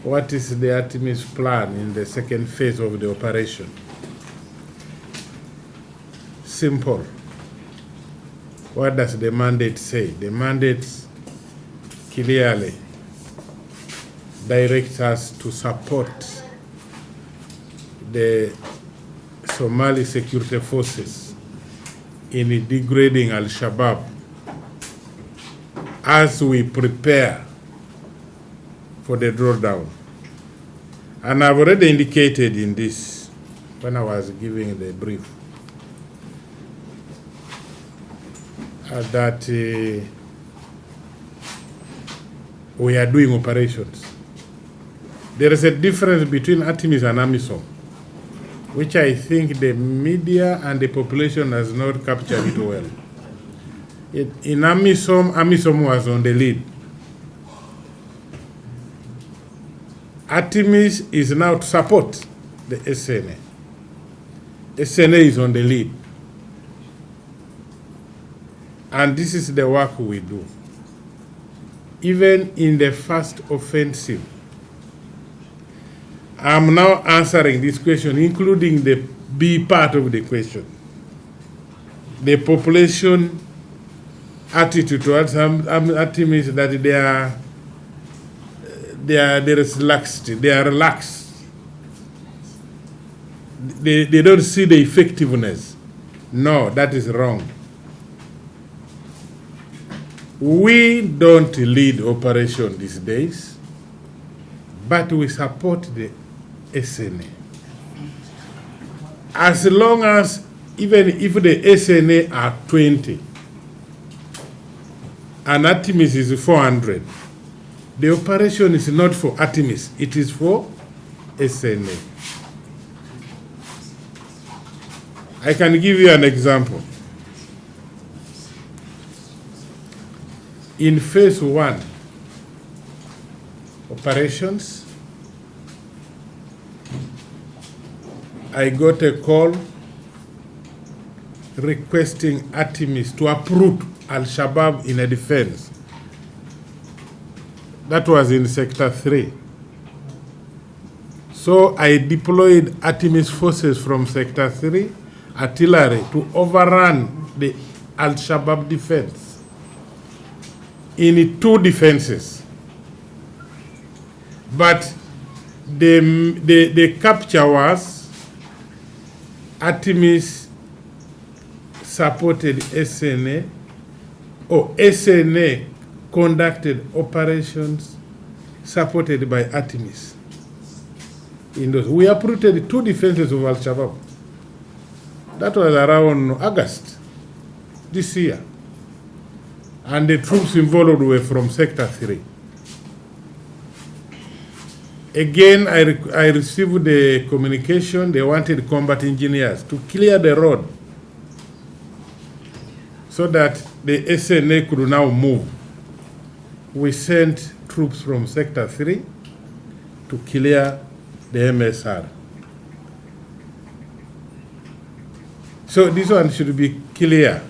What is the ATMIS plan in the second phase of the operation? Simple. What does the mandate say? The mandate clearly directs us to support the Somali security forces in degrading Al-Shabaab as we prepare for the drawdown. And I've already indicated in this when I was giving the brief that we are doing operations. There is a difference between ATMIS and AMISOM, which I think the media and the population has not captured it well. In AMISOM was on the lead. ATMIS is now to support the SNA. SNA is on the lead. And this is the work we do. Even in the first offensive, I'm now answering this question, including the B part of the question. The population attitude towards ATMIS is that there is laxity, they are relaxed. They don't see the effectiveness. No, that is wrong. We don't lead operation these days, but we support the SNA. As long as, even if the SNA are 20 and ATMIS is 400, the operation is not for ATMIS, it is for SNA. I can give you an example. In phase 1 operations, I got a call requesting ATMIS to uproot Al-Shabaab in a defense. That was in Sector 3. So I deployed ATMIS forces from Sector 3, artillery, to overrun the Al-Shabaab defense in 2 defenses. But the capture was ATMIS supported SNA, or SNA conducted operations supported by ATMIS. In those, we uprooted 2 defenses of Al-Shabaab. That was around August this year. And the troops involved were from Sector 3. Again, I received the communication, they wanted combat engineers to clear the road so that the SNA could now move. We sent troops from Sector 3 to clear the MSR. So this one should be clear.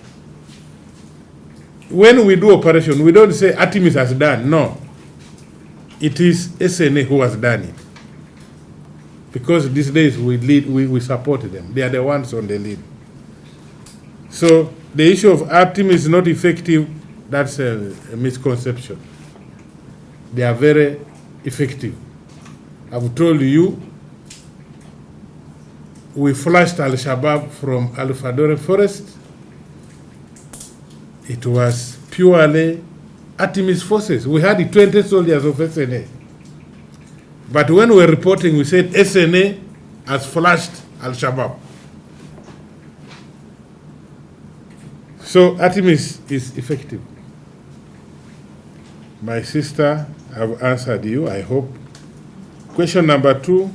When we do operation, we don't say ATMIS has done. No. It is SNA who has done it. Because these days we support them. They are the ones on the lead. So the issue of ATMIS is not effective, that's a misconception. They are very effective. I've told you, we flushed Al-Shabaab from Al-Fadore forest. It was purely ATMIS forces. We had 20 soldiers of SNA. But when we were reporting, we said SNA has flushed Al-Shabaab. So ATMIS is effective. My sister, I've answered you, I hope. Question number 2.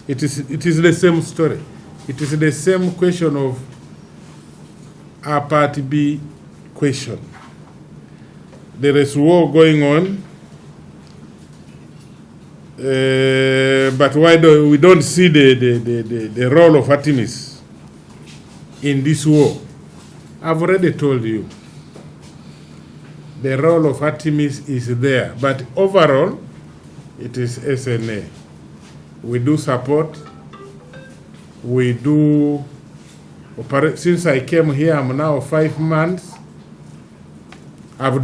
It is the same story. It is the same question of our Part B question. There is war going on, but why we don't see the role of ATMIS in this war? I've already told you. the role of ATMIS is there. But overall, it is SNA. We do support. We do operate. Since I came here, I'm now 5 months. We have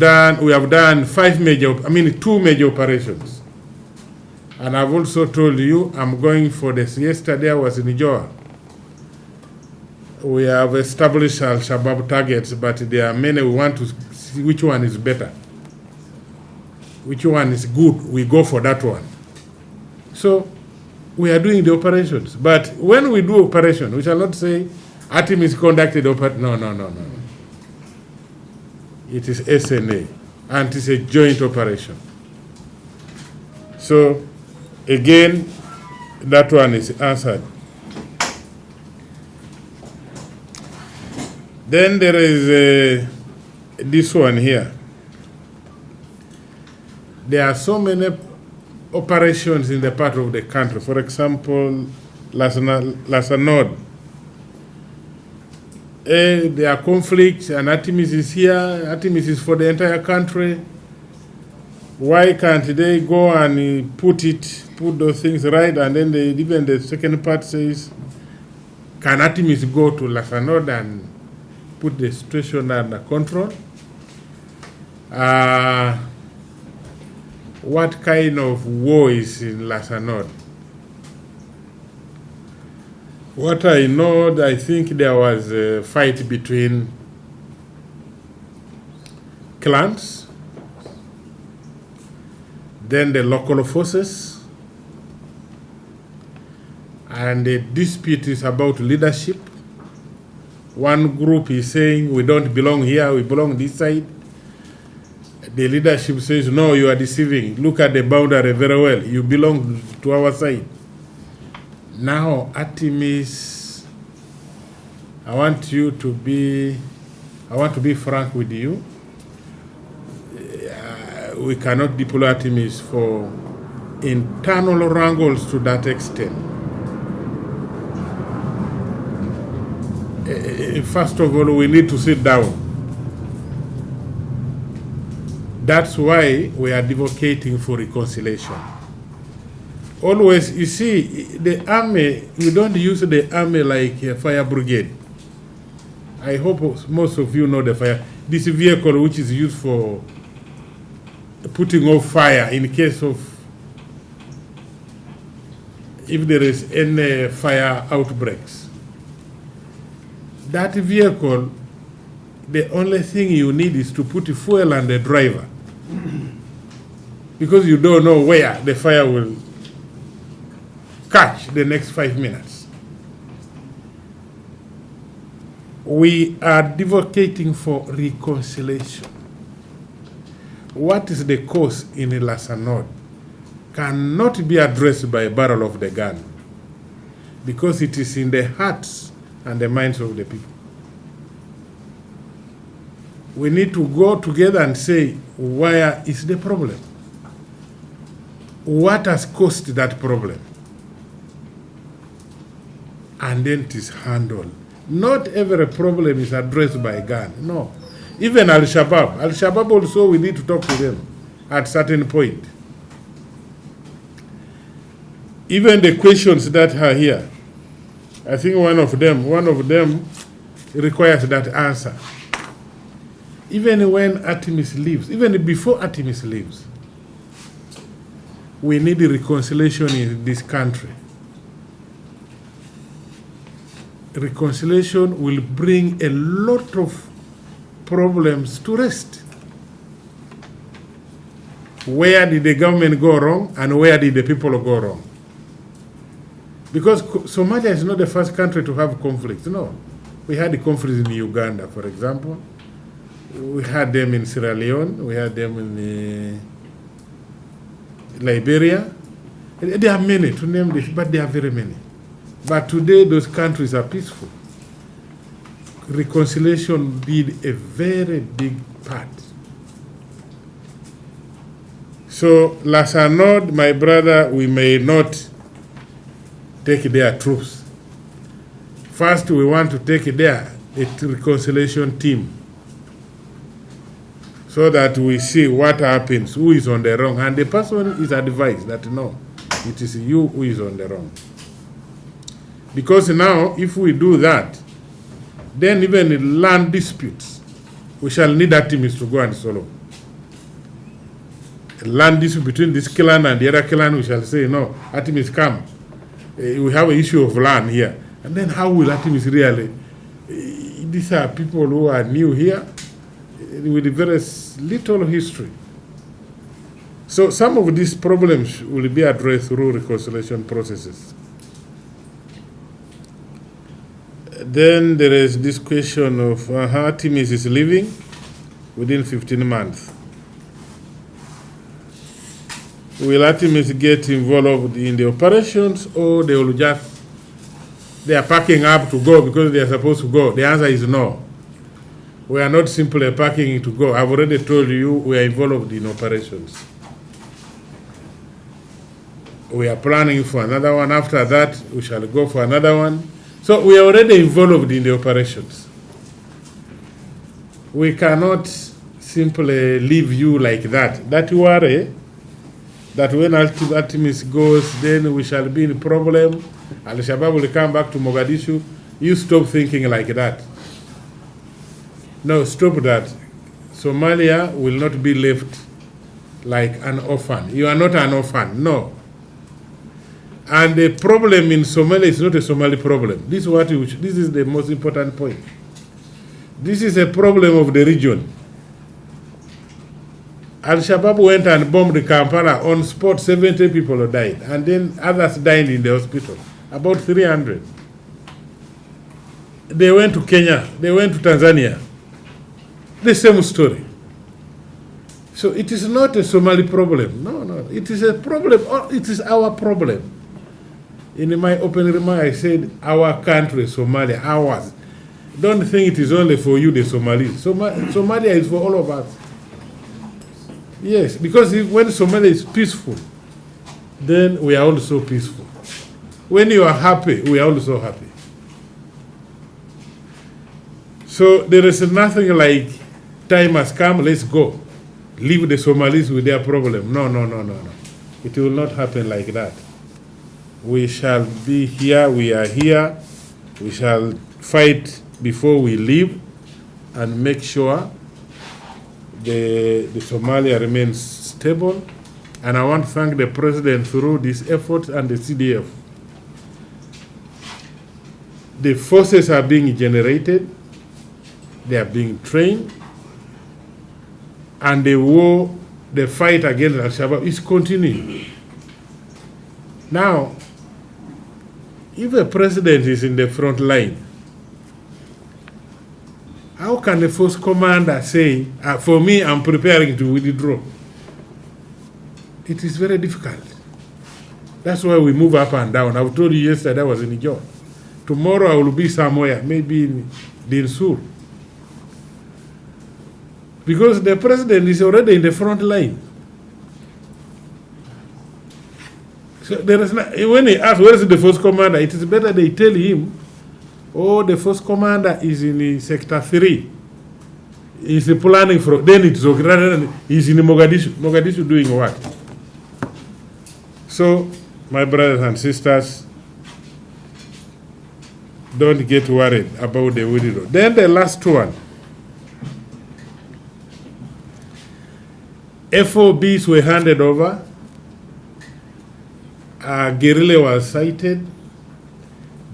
done two major operations. And I've also told you, I'm going for this. Yesterday I was in Joa. We have established Al-Shabaab targets, but there are many. We want to see which one is better. Which one is good, we go for that one. So we are doing the operations. But when we do operation, we shall not say ATMIS conducted operation. No. It is SNA, and it is a joint operation. So, again, that one is answered. Then there is this one here. There are so many operations in the part of the country. For example, Lasanod. There are conflicts, and ATMIS is here. ATMIS is for the entire country. Why can't they go and put those things right? And then even the second part says, can ATMIS go to Lasanod and put the situation under control? What kind of war is in Lasanod? What I know, I think there was a fight between clans, then the local forces, and the dispute is about leadership. One group is saying, we don't belong here, we belong this side. The leadership says, no, you are deceiving. Look at the boundary very well. You belong to our side. Now, ATMIS, I want to be frank with you. We cannot deploy ATMIS for internal wrangles to that extent. First of all, we need to sit down. That's why we are advocating for reconciliation. Always, you see, the army, we don't use the army like a fire brigade. I hope most of you know the fire. This vehicle which is used for putting off fire in case of, if there is any fire outbreaks. That vehicle, the only thing you need is to put fuel on the driver. Because you don't know where the fire will catch the next 5 minutes. We are advocating for reconciliation. What is the cause in Lasanod cannot be addressed by a barrel of the gun, because it is in the hearts and the minds of the people. We need to go together and say, where is the problem? What has caused that problem? And then it is handled. Not every problem is addressed by a gun, no. Even Al-Shabaab also, we need to talk to them at certain point. Even the questions that are here, I think one of them requires that answer. Even when ATMIS leaves, even before ATMIS leaves, we need reconciliation in this country. Reconciliation will bring a lot of problems to rest. Where did the government go wrong, and where did the people go wrong? Because Somalia is not the first country to have conflicts. No. We had the conflicts in Uganda, for example. We had them in Sierra Leone. We had them in Liberia. There are many, to name this, but there are very many. But today, those countries are peaceful. Reconciliation did a very big part. So, Lasanod, my brother, we may not take their troops. First, we want to take their reconciliation team. so that we see what happens, who is on the wrong, and the person is advised that no, it is you who is on the wrong. Because now, if we do that, then even in land disputes, we shall need ATMIS to go and solve. A land dispute between this clan and the other clan, we shall say, no, ATMIS come. We have an issue of land here. And then how will ATMIS really? These are people who are new here, with very little history. So some of these problems will be addressed through reconciliation processes. Then there is this question of ATMIS is leaving within 15 months. Will ATMIS get involved in the operations, or they are packing up to go because they are supposed to go? The answer is no. We are not simply packing to go. I've already told you we are involved in operations. We are planning for another one. After that, we shall go for another one. So we are already involved in the operations. We cannot simply leave you like that. That you worry that when ATMIS goes, then we shall be in problem. Al-Shabaab will come back to Mogadishu. You stop thinking like that. No, stop that. Somalia will not be left like an orphan. You are not an orphan, no. And the problem in Somalia is not a Somali problem. This is the most important point. This is a problem of the region. Al-Shabaab went and bombed Kampala on spot. 70 people died, and then others died in the hospital, about 300. They went to Kenya, they went to Tanzania. The same story. So it is not a Somali problem. No, no. It is a problem. It is our problem. In my opening remark, I said our country, Somalia, ours. Don't think it is only for you, the Somalis. Somalia is for all of us. Yes, because when Somalia is peaceful, then we are also peaceful. When you are happy, we are also happy. So there is nothing like time has come, let's go. Leave the Somalis with their problem. No, no, no, no, no. It will not happen like that. We shall be here, we are here. We shall fight before we leave and make sure the Somalia remains stable. And I want to thank the President through this effort and the CDF. The forces are being generated, they are being trained, and the fight against Al-Shabaab is continuing. Now, if a president is in the front line, how can the force commander say, for me, I'm preparing to withdraw? It is very difficult. That's why we move up and down. I've told you yesterday I was in Niger. Tomorrow I will be somewhere, maybe in Dinsur. Because the president is already in the front line. So there is not, when he asks, where is the force commander? It is better they tell him, oh, the force commander is in Sector 3. He's planning for, then it's okay. Rather than he's in Mogadishu. Mogadishu doing what? So, my brothers and sisters, don't get worried about the withdrawal. Then the last one. FOBs were handed over. Guerrilla was sighted.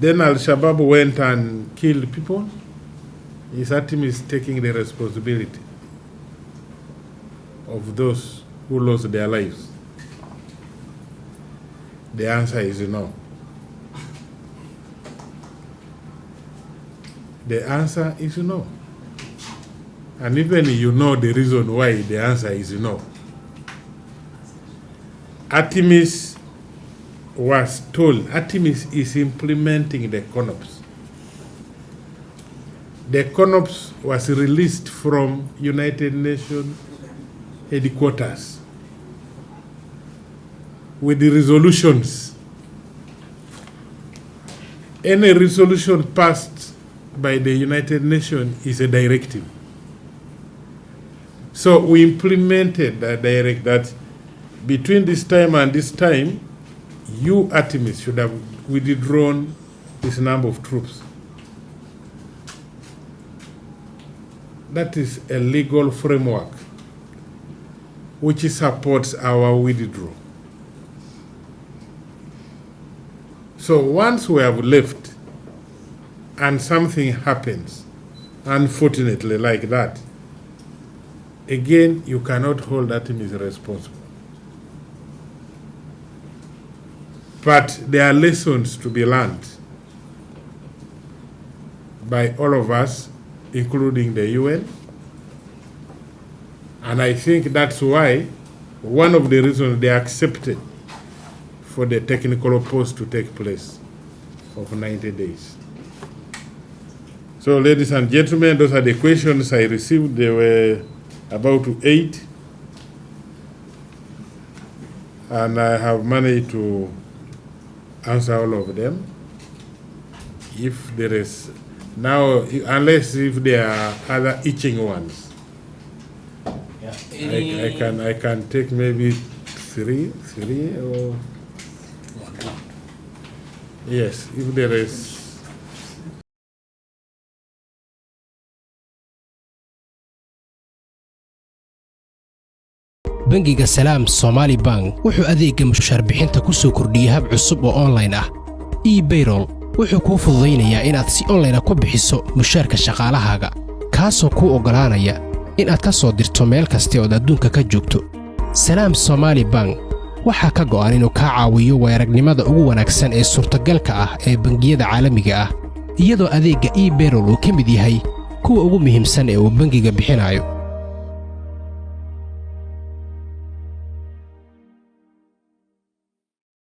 Then Al-Shabaab went and killed people. Is ATMIS taking the responsibility of those who lost their lives? The answer is no. The answer is no. And even you know the reason why the answer is no. ATMIS was told, ATMIS is implementing the CONOPS. The CONOPS was released from United Nations headquarters with the resolutions. Any resolution passed by the United Nations is a directive. So we implemented that direct that between this time and this time, you ATMIS should have withdrawn this number of troops. That is a legal framework which supports our withdrawal. So once we have left and something happens, unfortunately like that, again, you cannot hold ATMIS responsible. But there are lessons to be learned by all of us, including the UN. And I think that's why one of the reasons they accepted for the technical pause to take place of 90 days. So, ladies and gentlemen, those are the questions I received. They were about 8. And I have managed to answer all of them. If there is now, unless if there are other itching ones, yeah. I can take maybe three or yes, if there is. bangiga Salaam Somali Bank wuxuu adeegga mushaar bixinta ku soo kordhiyay hab cusub oo online ah e-payroll wuxuu kuu fududeynayaa inaad si online ah ku bixiso mushaarka shaqaalahaaga kaasoo kuu ogolaanaya inaad ka soo dirto meel kasta oo adduunka ka joogto Salaam Somali Bank waxa ka go'an inuu ka caawiyo weeragnimada ugu wanaagsan ee suurtagalka ah ee bangiyada caalamiga ah iyadoo adeegga e-payroll uu ka mid yahay kuwa ugu muhiimsan ee uu bangiga bixinayo